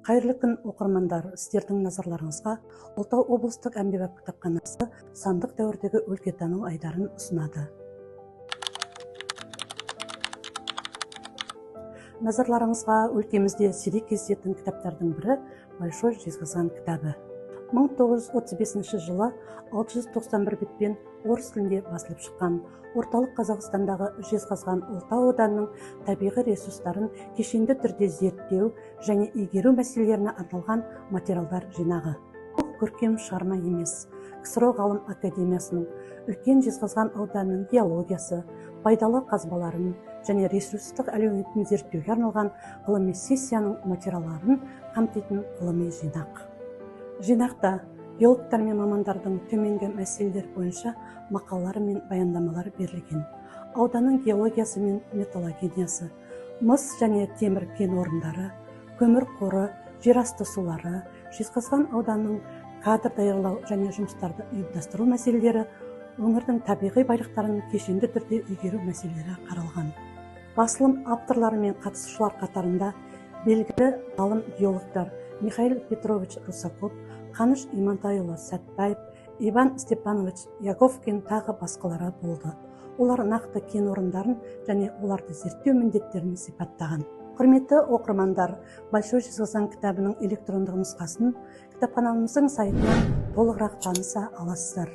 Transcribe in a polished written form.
Қайырлы күн оқырмандар, сіздердің назарларыңызға Ұлытау облыстық әмбебап кітапханасы сандық дәуірдегі өлкетану айдарын ұсынады. Назарларыңызға өлкемізде сирек кездесетін кітаптардың бірі Большой жезқазған кітабы. 1935 жылы 691 бетпен орыс тілінде басылып шыққан орталық Қазақстандағы Жезқазған Ұлытау ауданының табиғи ресурстарын кешенді түрде зерттеу және игеру мәселелеріне арналған материалдар жинағы. Бұл көркем шығарма емес, КСРО ғалым академиясының үлкен Жезқазған ауданының геологиясы, пайдалы қазбаларын және ресурстық әлеуетін зерттеуге арналған ғылыми сессияның материалдарын қамтитын ғылыми жинақ. Жинақта геологтар мен мамандардың төменгі мәселелер бойынша мақалалары мен баяндамалары берілген. Ауданның геологиясы мен металлогениясы, мыс және темір кен орындары, көмір қоры, жерасты сулары, Жезқазған ауданның кадр даярлау және жұмыстарды ұйымдастыру мәселелері, өңірдің табиғи байлықтарын кешенді түрде игеру мәселелері қаралған. Басылым авторлары мен қатысушылар қатарында белгілі ғалым геологтар Михаил Петрович Русаков, Қаныш Имантайұлы Сәтбаев, Иван Степанович Яковкин тағы басқалары болды. Олар нақты кен орындарын және оларды зерттеу міндеттерін сипаттаған. Құрметті оқырмандар, Большой жезқазған кітабының электрондық нұсқасын кітапханамыздың сайтынан толығырақ таныса аласыздар.